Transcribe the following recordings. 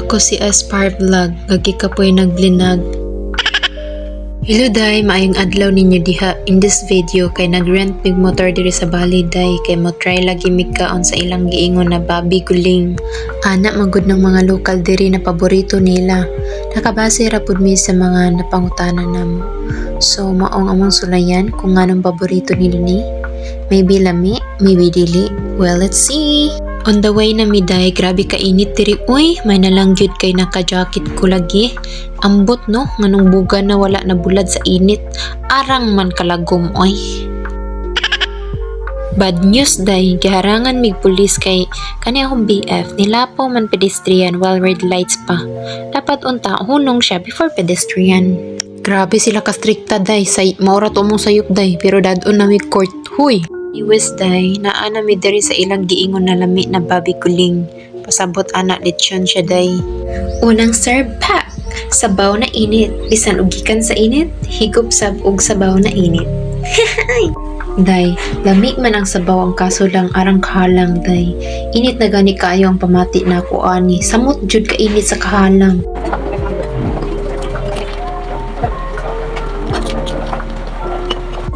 Ako si Aspar Vlog, gagikapoy naglinag. Hello day, maayong adlaw ninyo diha. In this video kay nagrent mig motor diri sa Bali day kay mo try lagi mig kaon sa ilang giingon na babi guling. Ana magud ng mga lokal diri na paborito nila. Nakabase ra pud mi sa mga napangutanan namo. So maong among sulayan kung nganong paborito nila ni. Maybe lami, maybe dili. Well, let's see. On the way na mi day, grabe ka init diri. Uy, may nalang gyud kay naka-jacket ko lagi. Ambot no, nganong buga na wala na bulad sa init. Arang man kalagom oy. Bad news day, giharangan mig pulis kay kani akong BF nilapaw man pedestrian while red lights pa. Dapat unta hunong siya before pedestrian. Grabe sila ka-strikta day, say maura to mong sayop day, pero dadon na mig court. Huy. Iwes day, naana mi diri sa ilang giingon na lami na babi kuling. Pasabot anak lechon siya day. Unang serve pack, sabaw na init. Bisan ugikan sa init, higop sab og sabaw na init. Day, lami man ang sabaw ang kaso lang arang kahalang day. Init na gani kaayo ang pamati na ako ani. Samot jud ka init sa kahalang.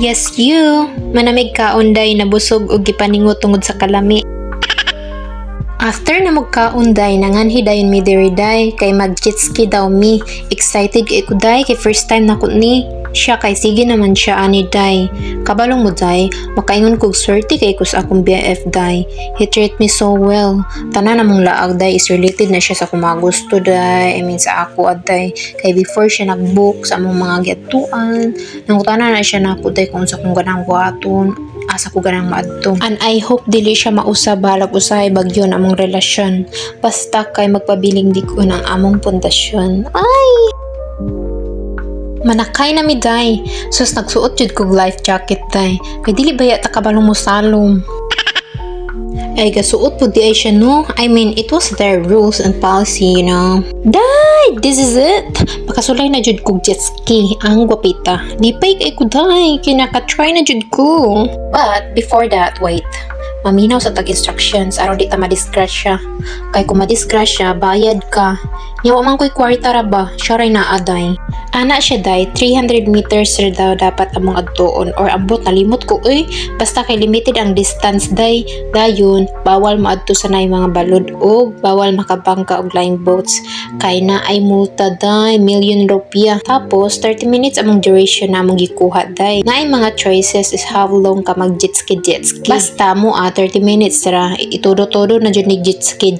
Yes, you. Manamig kaon day nabusog og gipaningot tungod sa kalami. After na magkaon day, nanganhi dayon mi diri day kay mag-jet ski daw mi. Excited kay ko day kay first time na ko ni. Siya kay sige naman siya ani day. Kabalong mo day, makaingon kog swerte kay kus akong BF day. He treat me so well. Tanan namong laag day is related na siya sa akong mga gusto day. I mean sa ako aday. Kay before siya nag-book sa among mga gyatuan, nangutana na siya na ako day kung sa kong ganang buhaton. Asa ko ganang maadto. And I hope dili siya mausab balag usahay bagyo na among relasyon. Basta kay magpabiling di ko ng among pundasyon. Ay! Manakay na mi day. Sus nagsuot jud kog life jacket day. Kay dili baya ta kabalong mo salom. Ay gasuot pud di ay siya no. I mean it was their rules and policy, you know. Day, this is it. Makasulay na jud kog jet ski ang gwapita. Lipay kay ko day. Kinaka-try na jud ko. But before that, wait. Maminaw sa tag-instructions aron di ta madisgrasya. Kay kung madisgrasya, bayad ka. Yawa man ko'y kwarta ra ba? Siya ray na aday. Ana siya day, 300 meters ra daw dapat among adtuon or ambot nalimot ko basta kay limited ang distance day. Dayon, bawal maadto sa nay mga balod og bawal makabangka og laing boats. Kay na ay multa day, ₱1,000,000. Tapos 30 minutes among duration na among gikuha day. Naay mga choices is how long ka mag jet ski. Basta mo 30 minutes ra itudo-todo na jud ni jet ski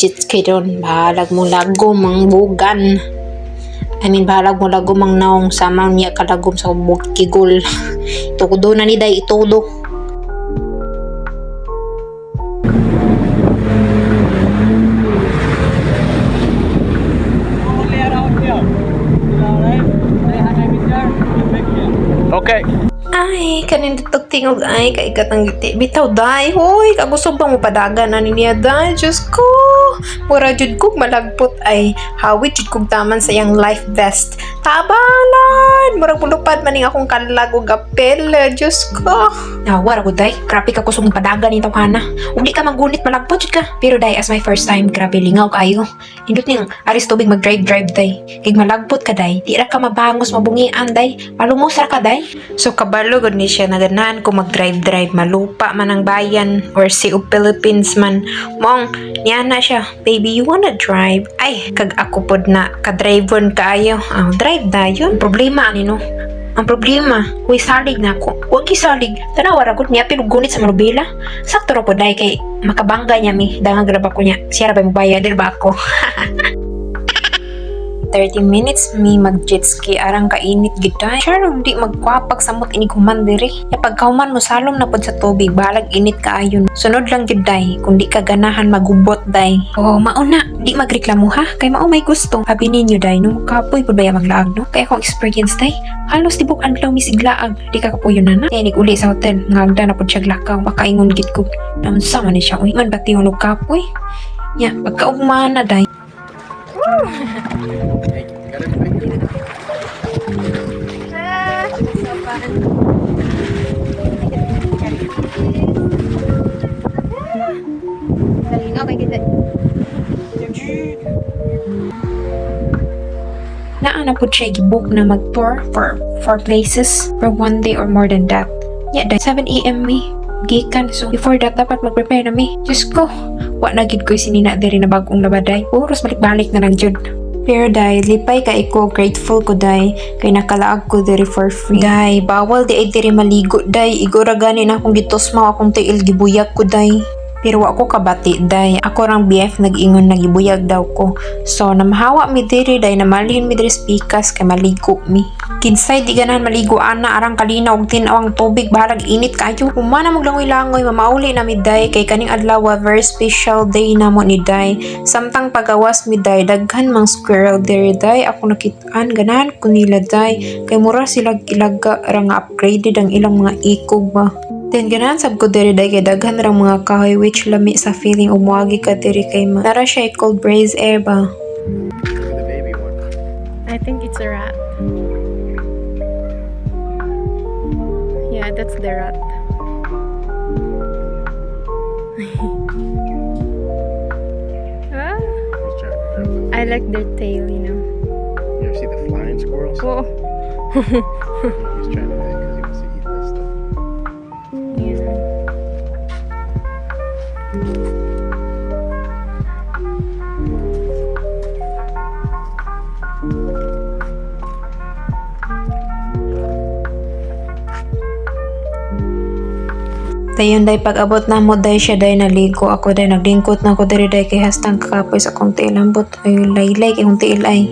ron. Bahalag mo lagom ang bugan. I mean, bahalag mo lagom ang naong samang niya kalagom sa bukigol. Itudo na ni day, itudo. Okay. Ay, kanin ditog tingog ay kay katang giti. Bitaw day, hoy, kagusog bang mupadagan na niya day. Diyos ko. Mura jud kog malagpot ay hawit jud kog taman sa yang life vest. Tabalan, murag mulupad maning akong kalag og apel. Diyos ko. Nawar ako day. Grabe ka kusog mupadagan ni tawhana. Ug di ka magunit malagpot jud ka. Pero day as my first time, grabe lingaw kayo. Indot ning aris tubig mag-drive day. Kay malagpot ka day, di ra ka mabangos mabungian day. Malumos ra ka day. So kabalo gud ni siya naganahan ko mag-drive malupa man ang bayan or Sea of Philippines man. Mong niya na siya, baby you wanna drive? Ay kag ako pod na ka-driver kaayo. Drive dayon. Problema ani no. Ang problema, huy salig na ako. Huwag salig. Tanawa ra gud niya pinugunit sa marubela. Sakto ra po dahil kay makabangga niya mi. Dangang graba ko niya. Siya ra ba mo bayad ba ako? 30 minutes mi mag-jet ski arang kainit giday. Sure di magkwapag samot ini kumandiri. Ya pagkauman mo salom na pod sa tubig balag init kaayon. Sunod lang giday kung di ka ganahan magubot day. Oh, mauna di magreklamo ha kay mao may gusto. Habi ninyo day no kapoy pud baya maglaag no. Kay akong experience day halos tibok adlaw mi siglaag. Di ka kapuyo na na. Tinig uli sa hotel ngagda na pod siya glakaw. Makaingon gid ko. Naunsa man ni siya uy man bati hulog kapoy. Ya pagkaugma na day. Galing okay kita. Naa na po siya gibook na mag-tour for 4 places for 1 day or more than that. Yeah, 7 a.m. mi. Gikan. So, before that, dapat mag-prepare na mi. Diyos ko, wa na gid ko sinina diri na bagong labaday. Puros balik-balik na lang jud. Pero dahil lipay ka iko, grateful ko day, kay nakalaag ko diri for free. Day, bawal di ay diri maligo day, igora gani na akong gitosmaw akong tiil gibuyak ko day. Pero wa ko kabati day, ako rang BF nag-ingon nagibuyag daw ko. So namahawa mi diri day, namalin mi diri spikas kay maligo mi. Kinsay di ganahan maligo ana arang kalinaw og tin-aw ang tubig bahalag init kayo. Humana maglangoy-langoy mamauli na mi day kay kaning adlaw very special day namo ni day. Samtang pagawas mi day daghan mang squirrel diri day, ako nakit-an ganahan ko nila day kay mura sila ilaga ra nga upgraded ang ilang mga ikog ba. Then ganahan sab ko diri day kay daghan ra mga kahoy which lami sa feeling umuagi ka diri kay nara siya cold breeze air ba. The baby one. I think it's a rat. Yeah, that's the rat. Ah, He's trying to grab the. I like their tail, you know. You ever see the flying squirrels? Whoa. He's trying to because he wants to eat this stuff. Yeah. Dayon day pag-abot na mo day siya day naligo ako day naglingkot na ako diri day kay hastang kakapoy sa akong tiil ambot ay laylay kay akong tiil ay.